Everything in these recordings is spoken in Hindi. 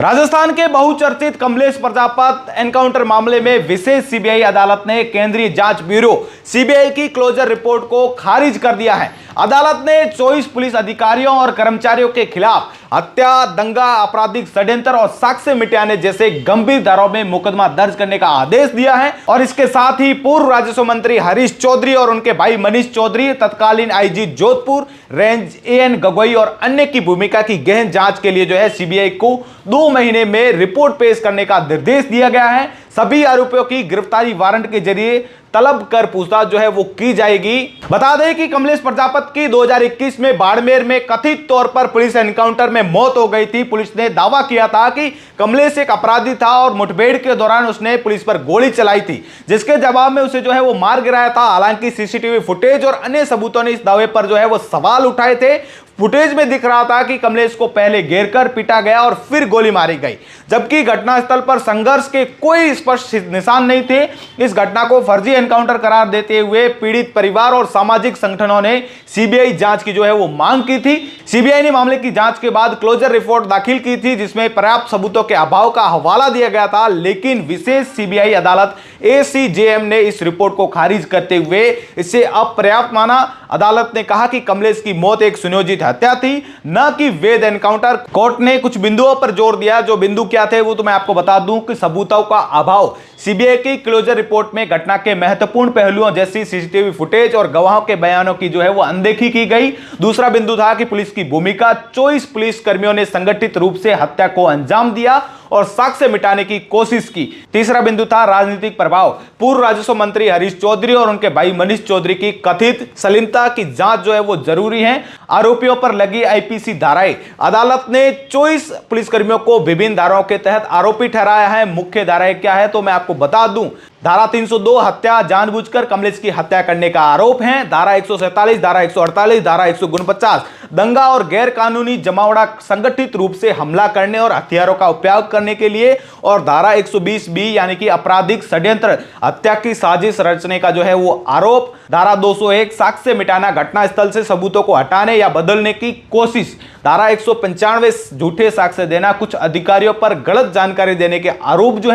राजस्थान के बहुचर्चित कमलेश प्रजापत एनकाउंटर मामले में विशेष सीबीआई अदालत ने केंद्रीय जांच ब्यूरो सीबीआई की क्लोजर रिपोर्ट को खारिज कर दिया है। अदालत ने 24 पुलिस अधिकारियों और कर्मचारियों के खिलाफ हत्या, दंगा, आपराधिक षड्यंत्र और साक्ष्य मिटाने जैसे गंभीर धाराओं में मुकदमा दर्ज करने का आदेश दिया है। और इसके साथ ही पूर्व राजस्व मंत्री हरीश चौधरी और उनके भाई मनीष चौधरी, तत्कालीन IG Jodhpur range A N Gogoi और अन्य की भूमिका की गहन जांच के लिए सीबीआई को 2 महीने में रिपोर्ट पेश करने का निर्देश दिया गया है। सभी आरोपियों की गिरफ्तारी वारंट के जरिए तलब कर पूछताछ वो की जाएगी। बता दें कि कमलेश प्रजापत की 2021 में बाड़मेर में कथित तौर पर पुलिस एनकाउंटर में मौत हो गई थी। पुलिस ने दावा किया था कि कमलेश एक अपराधी था और मुठभेड़ के दौरान उसने पुलिस पर गोली चलाई थी, जिसके जवाब में उसे वो मार गिराया था। हालांकि सीसीटीवी फुटेज और अन्य सबूतों ने इस दावे पर वो सवाल उठाए थे। फुटेज में दिख रहा था कि कमलेश को पहले घेरकर पीटा गया और फिर गोली मारी गई, जबकि घटनास्थल पर संघर्ष के कोई स्पष्ट निशान नहीं थे। इस घटना को फर्जी एनकाउंटर करार देते हुए पीड़ित परिवार और सामाजिक संगठनों ने सीबीआई जांच की वो मांग की थी। सीबीआई ने मामले की जांच के बाद क्लोजर रिपोर्ट दाखिल की थी, जिसमें पर्याप्त सबूतों के अभाव का हवाला दिया गया था। लेकिन विशेष सीबीआई अदालत एसीजेएम ने इस रिपोर्ट को खारिज करते हुए इसे अपर्याप्त माना। अदालत ने कहा कि कमलेश की मौत एक सुनियोजित हत्या थी, न कि वैध एनकाउंटर। कोर्ट ने कुछ बिंदुओं पर जोर दिया। जो बिंदु क्या थे वो तो मैं आपको बता दूं कि सबूतों का अभाव। सीबीआई की क्लोजर रिपोर्ट में घटना के महत्वपूर्ण पहलुओं जैसी सीसीटीवी फुटेज और गवाहों के बयानों की वो अनदेखी की गई। दूसरा बिंदु था कि पुलिस की भूमिका। 24 पुलिस कर्मियों ने संगठित रूप से हत्या को अंजाम दिया और साक्ष्य मिटाने की कोशिश की। तीसरा बिंदु था राजनीतिक प्रभाव। पूर्व राजस्व मंत्री हरीश चौधरी और उनके भाई मनीष चौधरी की कथित सलीमता की जांच वो जरूरी है। आरोपियों पर लगी आईपीसी धाराएं। अदालत ने 24 पुलिसकर्मियों को विभिन्न धाराओं के तहत आरोपी ठहराया है। मुख्य धाराएं क्या है तो मैं आपको बता दूं। धारा 302 हत्या, जानबूझकर कमलेश की हत्या करने का आरोप है। धारा 147, धारा 148, धारा 149 दंगा और गैर कानूनी जमावड़ा, संगठित रूप से हमला करने और हथियारों का उपयोग करने के लिए। और धारा 120B यानी कि आपराधिक षड्यंत्र, हत्या की साजिश रचने का वो आरोप। धारा 201 साक्ष्य मिटाना, घटनास्थल से सबूतों को हटाने या बदलने की कोशिश। धारा 195 झूठे साक्ष्य देना, कुछ अधिकारियों पर गलत जानकारी देने के आरोप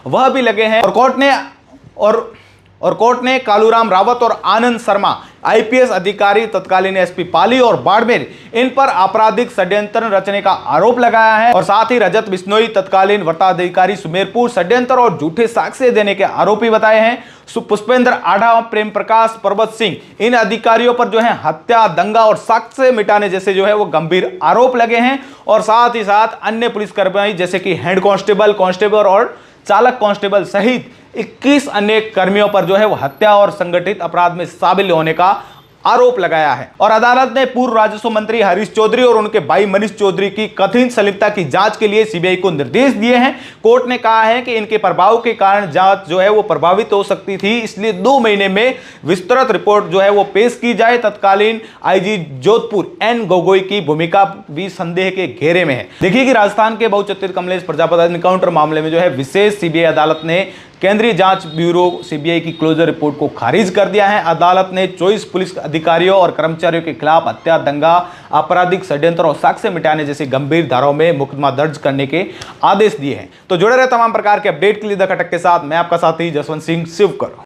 वह भी लगे हैं। और कोर्ट ने कालूराम रावत और आनंद शर्मा आईपीएस अधिकारी, तत्कालीन एसपी पाली और बाड़मेर, इन पर आपराधिक षड्यंत्र रचने का आरोप लगाया है। और साथ ही रजत बिश्नोई, तत्कालीन वृत्ताधिकारी सुमेरपुर, षड्यंत्र और झूठे साक्ष्य देने के आरोपी बताए हैं। पुष्पेंद्र आढ़ा, प्रेम प्रकाश, पर्वत सिंह, इन अधिकारियों पर हत्या, दंगा और साक्ष्य मिटाने जैसे वो गंभीर आरोप लगे हैं। और साथ ही साथ अन्य पुलिसकर्मी जैसे कि हेड कांस्टेबल और चालक कांस्टेबल सहित 21 अन्य कर्मियों पर वो हत्या और संगठित अपराध में शामिल होने का आरोप लगाया है। और अदालत ने पूर्व राजस्व मंत्री हरीश चौधरी और उनके भाई मनीष चौधरी की कथित सलीमता की जांच के लिए सीबीआई को निर्देश दिए हैं। कोर्ट ने कहा है कि इनके प्रभाव के कारण जांच वो प्रभावित हो सकती थी, इसलिए 2 महीने में विस्तृत रिपोर्ट वो पेश की जाए। तत्कालीन आईजी जोधपुर एन गगोई की भूमिका भी संदेह के घेरे में है। देखिए कि राजस्थान के बहुचर्चित कमलेश प्रजापत एनकाउंटर मामले में विशेष सीबीआई अदालत ने केंद्रीय जांच ब्यूरो सीबीआई की क्लोजर रिपोर्ट को खारिज कर दिया है। अदालत ने 24 पुलिस अधिकारियों और कर्मचारियों के खिलाफ हत्या, दंगा, आपराधिक षड्यंत्र और साक्ष्य मिटाने जैसी गंभीर धाराओं में मुकदमा दर्ज करने के आदेश दिए हैं। तो जुड़े रहे तमाम प्रकार के अपडेट के लिए द खटक के साथ। मैं आपका साथी जसवंत सिंह शिवकर।